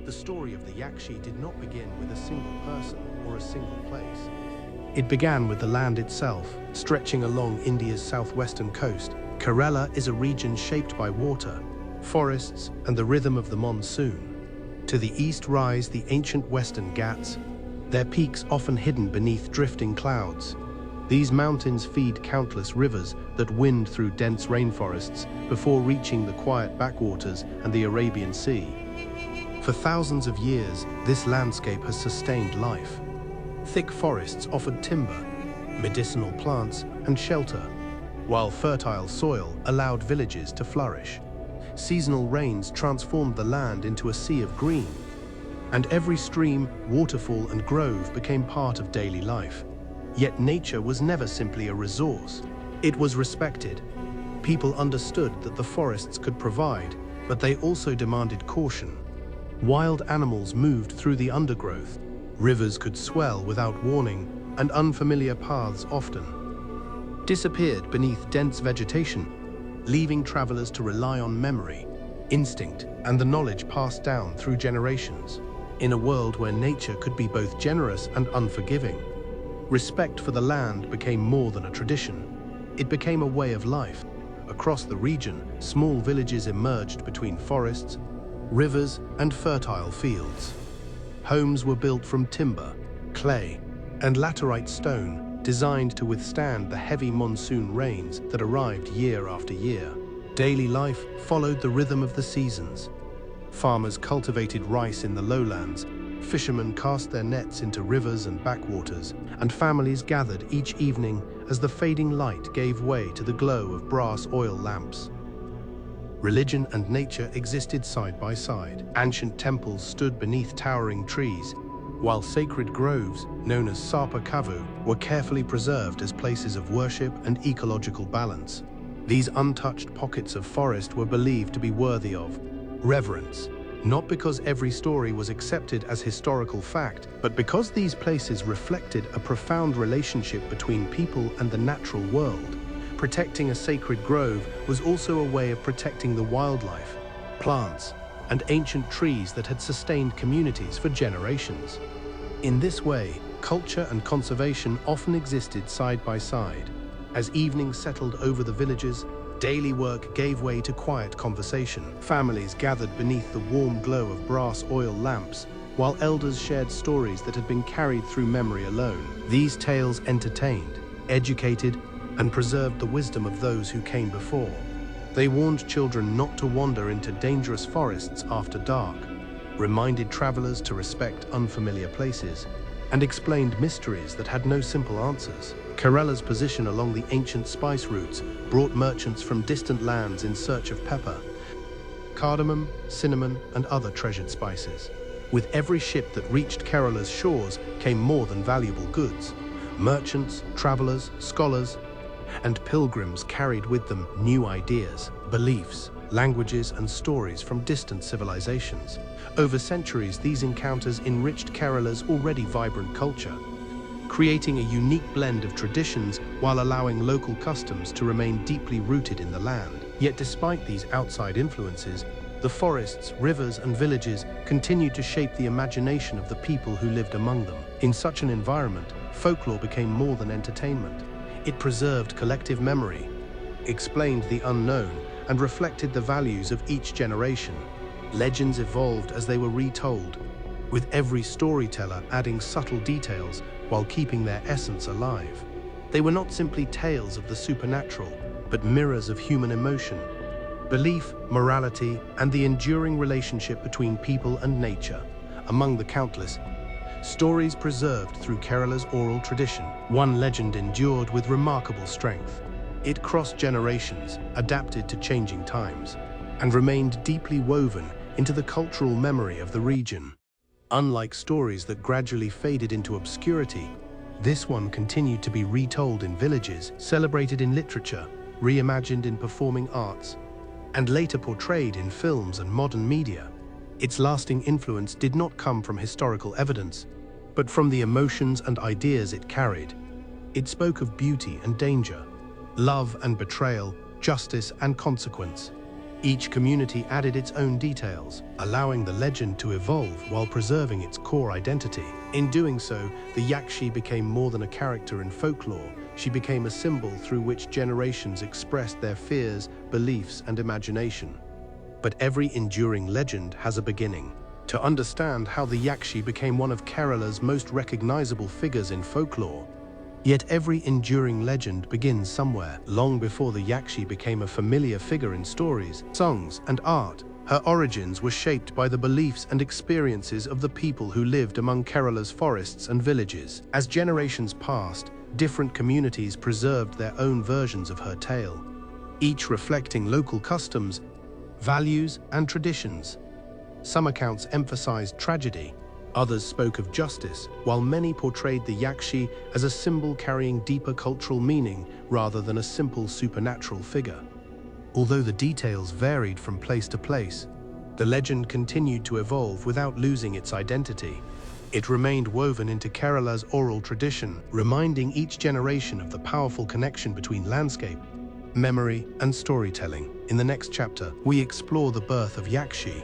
The story of the Yakshi did not begin with a single person or a single place. It began with the land itself, stretching along India's southwestern coast. Kerala is a region shaped by water, forests, and the rhythm of the monsoon. To the east rise the ancient Western Ghats, their peaks often hidden beneath drifting clouds. These mountains feed countless rivers that wind through dense rainforests before reaching the quiet backwaters and the Arabian Sea. For thousands of years, this landscape has sustained life. Thick forests offered timber, medicinal plants, and shelter, while fertile soil allowed villages to flourish. Seasonal rains transformed the land into a sea of green, and every stream, waterfall, and grove became part of daily life. Yet nature was never simply a resource. It was respected. People understood that the forests could provide, but they also demanded caution. Wild animals moved through the undergrowth. Rivers could swell without warning, and unfamiliar paths often disappeared beneath dense vegetation, leaving travelers to rely on memory, instinct, and the knowledge passed down through generations. In a world where nature could be both generous and unforgiving, respect for the land became more than a tradition. It became a way of life. Across the region, small villages emerged between forests, rivers, and fertile fields. Homes were built from timber, clay, and laterite stone, designed to withstand the heavy monsoon rains that arrived year after year. Daily life followed the rhythm of the seasons. Farmers cultivated rice in the lowlands, fishermen cast their nets into rivers and backwaters, and families gathered each evening as the fading light gave way to the glow of brass oil lamps. Religion and nature existed side by side. Ancient temples stood beneath towering trees, while sacred groves, known as Sapa Kavu, were carefully preserved as places of worship and ecological balance. These untouched pockets of forest were believed to be worthy of reverence, not because every story was accepted as historical fact, but because these places reflected a profound relationship between people and the natural world. Protecting a sacred grove was also a way of protecting the wildlife, plants, and ancient trees that had sustained communities for generations. In this way, culture and conservation often existed side by side. As evening settled over the villages, daily work gave way to quiet conversation. Families gathered beneath the warm glow of brass oil lamps, while elders shared stories that had been carried through memory alone. These tales entertained, educated, and preserved the wisdom of those who came before. They warned children not to wander into dangerous forests after dark, reminded travelers to respect unfamiliar places, and explained mysteries that had no simple answers. Kerala's position along the ancient spice routes brought merchants from distant lands in search of pepper, cardamom, cinnamon, and other treasured spices. With every ship that reached Kerala's shores came more than valuable goods. Merchants, travelers, scholars, and pilgrims carried with them new ideas, beliefs, languages, and stories from distant civilizations. Over centuries, these encounters enriched Kerala's already vibrant culture, creating a unique blend of traditions while allowing local customs to remain deeply rooted in the land. Yet despite these outside influences, the forests, rivers, and villages continued to shape the imagination of the people who lived among them. In such an environment, folklore became more than entertainment. It preserved collective memory, explained the unknown, and reflected the values of each generation. Legends evolved as they were retold, with every storyteller adding subtle details while keeping their essence alive. They were not simply tales of the supernatural, but mirrors of human emotion, belief, morality, and the enduring relationship between people and nature. Among the countless stories preserved through Kerala's oral tradition, one legend endured with remarkable strength. It crossed generations, adapted to changing times, and remained deeply woven into the cultural memory of the region. Unlike stories that gradually faded into obscurity, this one continued to be retold in villages, celebrated in literature, reimagined in performing arts, and later portrayed in films and modern media. Its lasting influence did not come from historical evidence, but from the emotions and ideas it carried. It spoke of beauty and danger, love and betrayal, justice and consequence. Each community added its own details, allowing the legend to evolve while preserving its core identity. In doing so, the Yakshi became more than a character in folklore. She became a symbol through which generations expressed their fears, beliefs, and imagination. But every enduring legend has a beginning. To understand how the Yakshi became one of Kerala's most recognizable figures in folklore, yet every enduring legend begins somewhere. Long before the Yakshi became a familiar figure in stories, songs, and art, her origins were shaped by the beliefs and experiences of the people who lived among Kerala's forests and villages. As generations passed, different communities preserved their own versions of her tale, each reflecting local customs, values, and traditions. Some accounts emphasized tragedy, others spoke of justice, while many portrayed the Yakshi as a symbol carrying deeper cultural meaning rather than a simple supernatural figure. Although the details varied from place to place, the legend continued to evolve without losing its identity. It remained woven into Kerala's oral tradition, reminding each generation of the powerful connection between landscape, memory, and storytelling. In the next chapter, we explore the birth of Yakshi,